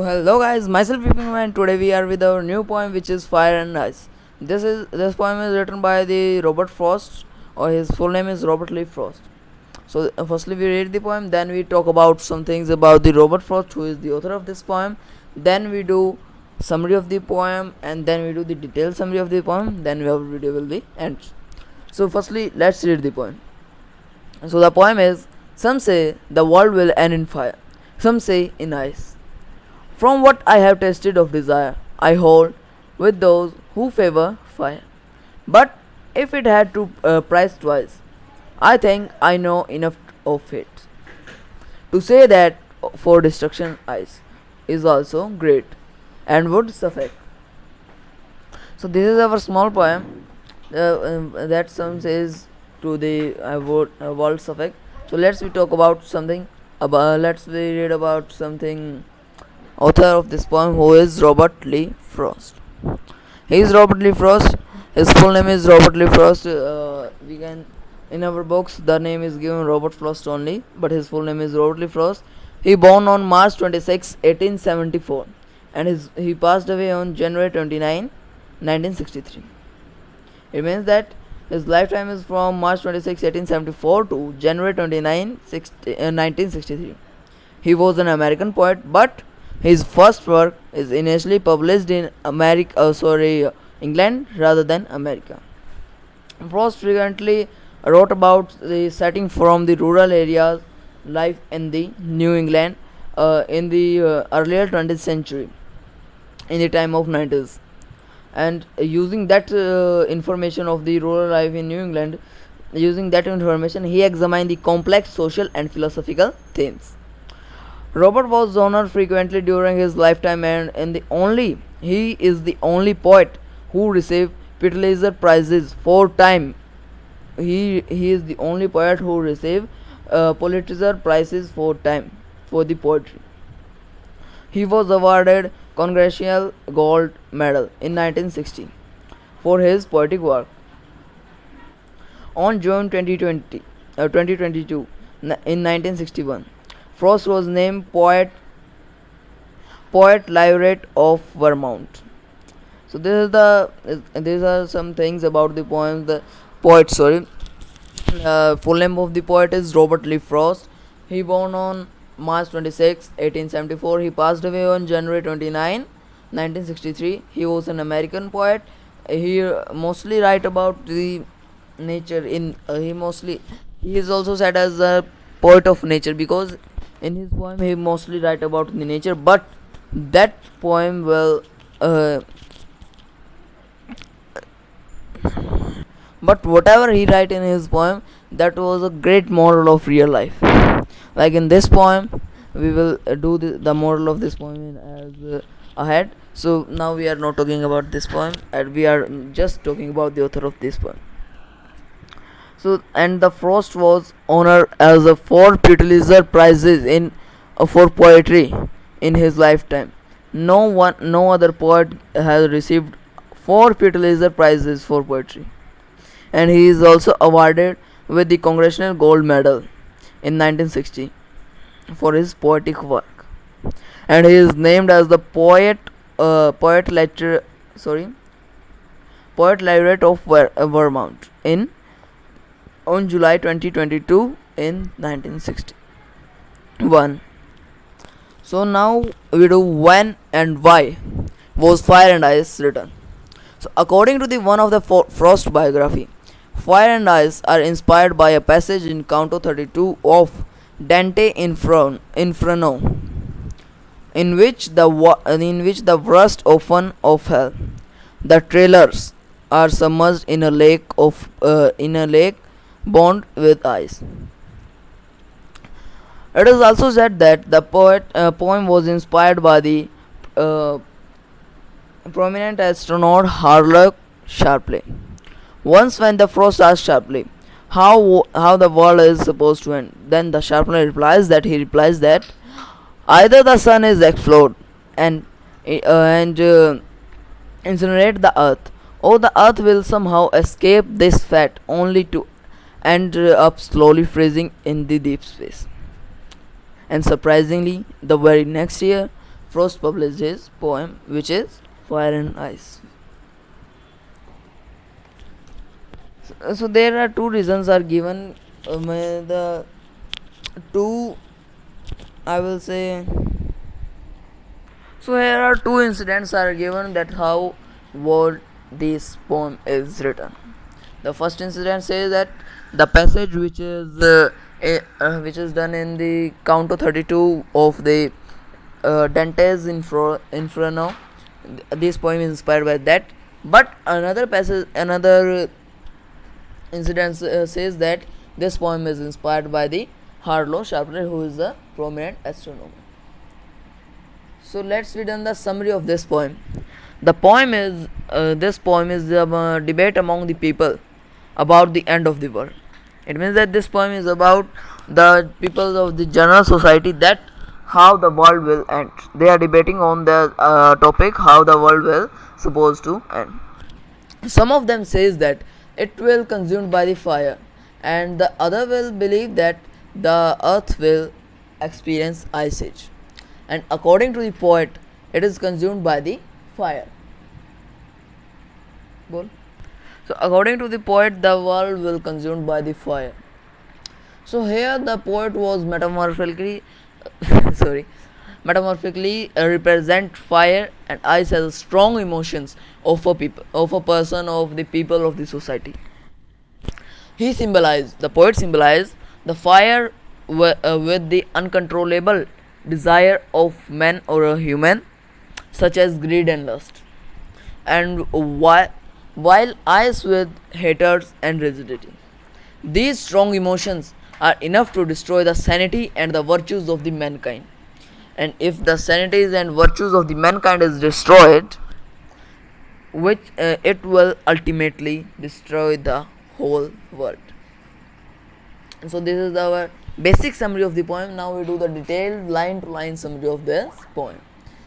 Hello guys, myself Vipin and today we are with our new poem which is Fire and Ice. This poem is written by the Robert Frost, or his full name is Robert Lee Frost. So firstly we read the poem, then we talk about some things about the Robert Frost, who is the author of this poem. Then we do summary of the poem, and then we do the detailed summary of the poem. Then our video will be end. So firstly let's read the poem. So the poem is: some say the world will end in fire, some say in ice. From what I have tasted of desire, I hold with those who favor fire. But if it had to price twice, I think I know enough of it to say that for destruction ice is also great and would suffer. So this is our small poem that some says to the world suffer. So let's we talk about something about let's we read about something. Author of this poem, who is Robert Lee Frost. He is Robert Lee Frost. His full name is Robert Lee Frost. We can in our books the name is given Robert Frost only, but his full name is Robert Lee Frost. He born on March 26, 1874, and he passed away on January 29, 1963. It means that his lifetime is from March 26, 1874 to January 29, 1963. He was an American poet, but his first work is initially published in England rather than America. Frost frequently wrote about the setting from the rural areas, life in the New England in the earlier 20th century, in the time of 90s, and using that information of the rural life in New England, using that information, he examined the complex social and philosophical themes. Robert was honored frequently during his lifetime, and he is the only poet who received Pulitzer prizes 4 times. He is the only poet who received Pulitzer prizes 4 times for the poetry. He was awarded Congressional Gold Medal in 1960 for his poetic work. On June 2022, in 1961. Frost was named Poet Laureate of Vermont. So these are some things about the poem. The poet, full name of the poet is Robert Lee Frost. He born on March 26, 1874. He passed away on January 29, 1963. He was an American poet. He mostly write about the nature. He is also said as a poet of nature, because in his poem he mostly write about the nature, but that poem but whatever he write in his poem, that was a great moral of real life. Like in this poem, we will do the moral of this poem as ahead. So now we are not talking about this poem, and we are just talking about the author of this poem. So, and the Frost was honored as a 4 Pulitzer prizes for poetry in his lifetime. No other poet has received 4 Pulitzer prizes for poetry, and he is also awarded with the Congressional Gold Medal in 1960 for his poetic work. And he is named as the Poet Laureate of Vermont on July 2022 in 1961. So now we do when and why was Fire and Ice written. So according to the one of the Frost biography, Fire and Ice are inspired by a passage in Canto 32 of Dante Inferno, in which the worst open of hell, the trailers, are submerged in a lake bound with ice. It is also said that the poem was inspired by the prominent astronaut Harlow Shapley. Once, when the Frost asked Shapley how the world is supposed to end, then the Shapley replies that either the sun is explode and incinerate the earth, or the earth will somehow escape this fate, only to end up slowly freezing in the deep space. And surprisingly, the very next year, Frost published his poem, which is Fire and Ice. So there are two reasons are given. The two, I will say. So here are two incidents are given that how what this poem is written. The first incident says that the passage which is done in the Canto 32 of the Dante's Inferno. This poem is inspired by that. But another passage, another incident says that this poem is inspired by the Harlow Sharpless, who is a prominent astronomer. So let's read on the summary of this poem. The poem is this poem is a debate among the people about the end of the world. It means that this poem is about the people of the general society, that how the world will end. They are debating on the topic how the world will supposed to end. Some of them says that it will consumed by the fire, and the other will believe that the earth will experience ice age, and according to the poet it is consumed by the fire. So according to the poet the world will consumed by the fire. So here the poet was metaphorically metaphorically represent fire and ice as strong emotions of a person, of the people of the society. The poet symbolized the fire with the uncontrollable desire of man or a human, such as greed and lust, and while ice with haters and rigidity. These strong emotions are enough to destroy the sanity and the virtues of the mankind. And if the sanities and virtues of the mankind is destroyed, which it will ultimately destroy the whole world. So this is our basic summary of the poem. Now we do the detailed line to line summary of this poem.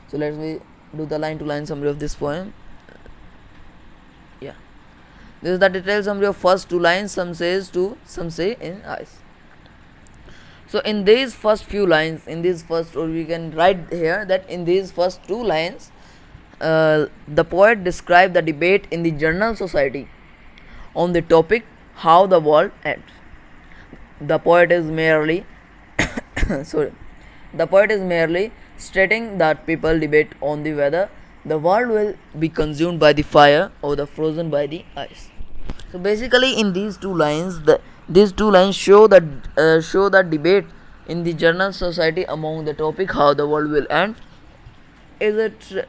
So let me do the line to line summary of this poem. Yeah, this is the detailed summary of first two lines. Some say in ice. So in these first few lines, or we can write here that in these first two lines, the poet described the debate in the general society on the topic how the world ends. The poet is merely stating that people debate on the whether the world will be consumed by the fire or the frozen by the ice. So basically, in these two lines, show the debate in the general society among the topic how the world will end. Is it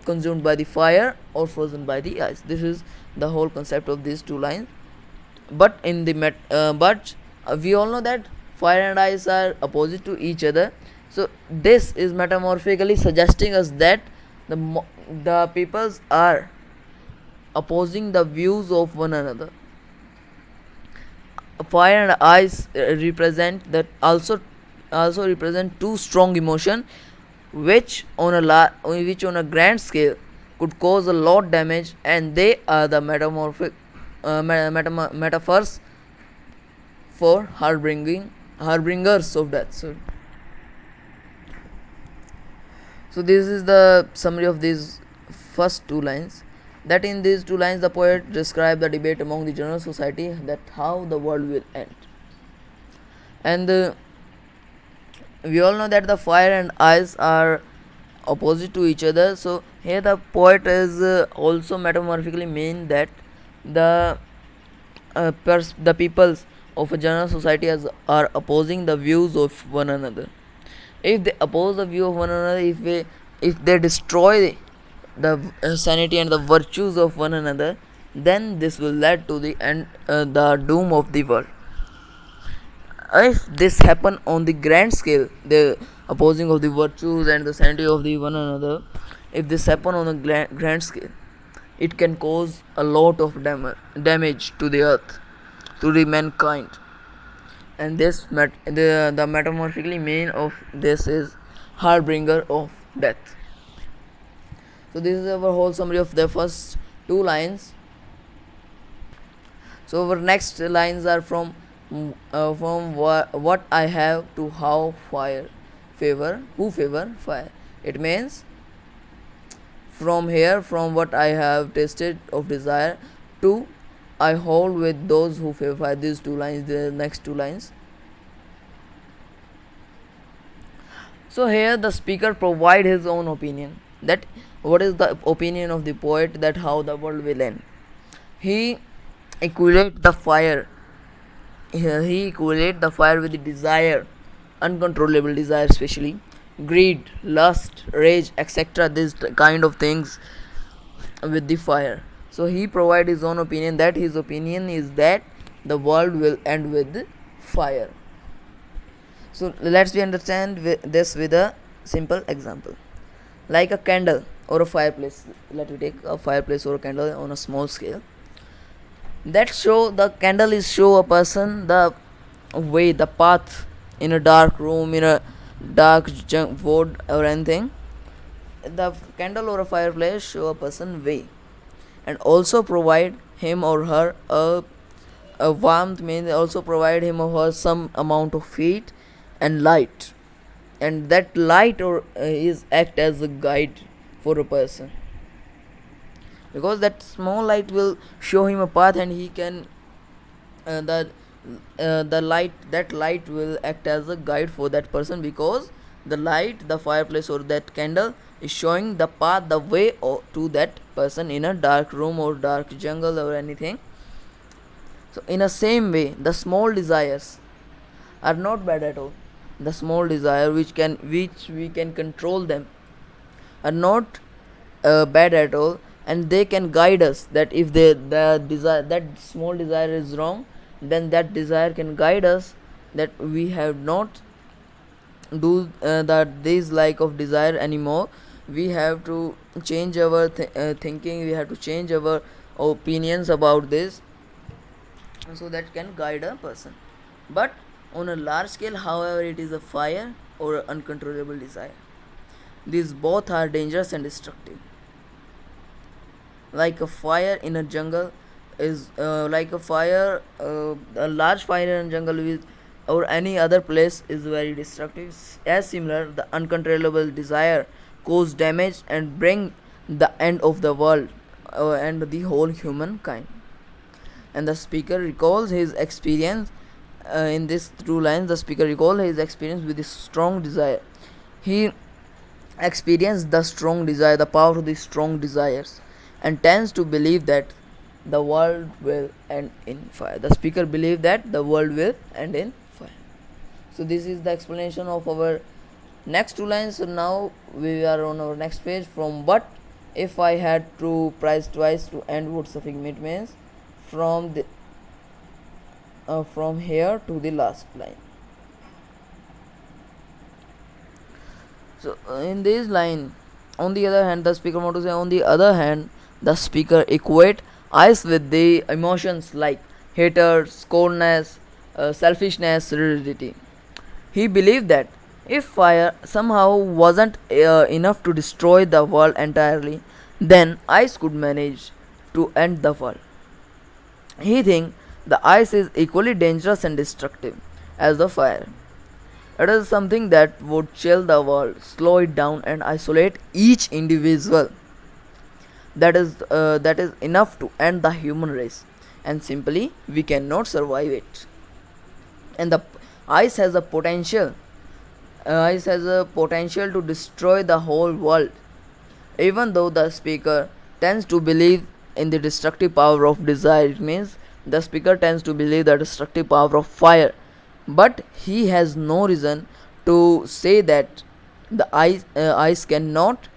consumed by the fire or frozen by the ice? This is the whole concept of these two lines. But in the we all know that fire and ice are opposite to each other. So this is metaphorically suggesting us that the peoples are opposing the views of one another. Fire and ice also represent two strong emotion, which on a grand scale could cause a lot damage, and they are the metaphors for harbingers of death. So this is the summary of these first two lines. That in these two lines the poet described the debate among the general society that how the world will end. And we all know that the fire and ice are opposite to each other. So here the poet is also metaphorically mean that the peoples of a general society are opposing the views of one another. If they oppose the view of one another, if they destroy the sanity and the virtues of one another, then this will lead to the end, the doom of the world. If this happen on the grand scale, the opposing of the virtues and the sanity of the one another, if this happen on a grand scale, it can cause a lot of damage to the earth, to the mankind. And this the metaphorically mean of this is harbinger of death. So this is our whole summary of the first two lines. So our next lines are from what I have to how fire favor fire. It means from here, from what I have tasted of desire, to I hold with those who favor. These two lines, the next two lines. So here the speaker provide his own opinion, that what is the opinion of the poet, that how the world will end. He equate the fire. He equate the fire with the desire, uncontrollable desire, especially greed, lust, rage, etc. These kind of things with the fire. So he provide his own opinion, that his opinion is that the world will end with fire. So let's understand this with a simple example, like a candle or a fireplace. Let me take a fireplace or a candle on a small scale. That show, the candle is show a person the way, the path in a dark room, in a dark wood or anything. The candle or a fireplace show a person way, and also provide him or her a warmth, means also provide him or her some amount of heat and light, and that light or is act as a guide for a person, because that small light will show him a path, and he can the light, that light will act as a guide for that person, because the light, the fireplace or that candle is showing the path, the way to that person in a dark room or dark jungle or anything. So in a same way, the small desires are not bad at all. The small desire which we can control them are not bad at all, and they can guide us, that if the desire, that small desire is wrong, then that desire can guide us, that we have not do that this like of desire anymore. We have to change our thinking, we have to change our opinions about this, so that can guide a person. But on a large scale, however, it is a fire or uncontrollable desire. These both are dangerous and destructive. Like a fire in a jungle is like a fire, a large fire in a jungle with or any other place is very destructive. As similar, the uncontrollable desire cause damage and bring the end of the world and the whole humankind. And the speaker recalls his experience in these two lines. The speaker recalls his experience with this strong desire. He experienced the strong desire, the power of the strong desires, and tends to believe that the world will end in fire. The speaker believes that the world will end in fire. So this is the explanation of our next two lines. So now we are on our next page. From but if I had to price twice to end would suffix means from the from here to the last line. So in this line, on the other hand, the speaker want to say, on the other hand, the speaker equate ice with the emotions like hatred, coldness, selfishness, rigidity. He believed that if fire somehow wasn't enough to destroy the world entirely, then ice could manage to end the world. He thinks the ice is equally dangerous and destructive as the fire. It is something that would chill the world, slow it down, and isolate each individual. That is enough to end the human race, and simply we cannot survive it. And the ice has a potential. Ice has a potential to destroy the whole world. Even though the speaker tends to believe in the destructive power of desire, it means the speaker tends to believe the destructive power of fire, but he has no reason to say that the ice cannot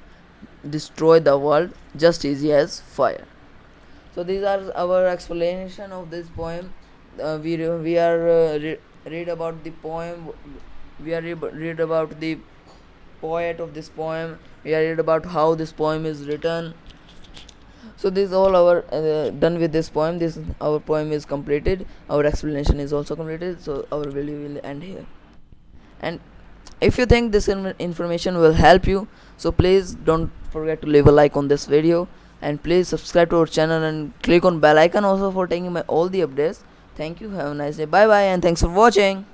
destroy the world just easy as fire. So these are our explanation of this poem. We are read about the poem. We are read about the poet of this poem. We are read about how this poem is written. So this is all our done with this poem. This our poem is completed. Our explanation is also completed. So our video will end here. And if you think this information will help you, so please don't forget to leave a like on this video, and please subscribe to our channel and click on bell icon also for taking my all the updates. Thank you. Have a nice day. Bye bye, and thanks for watching.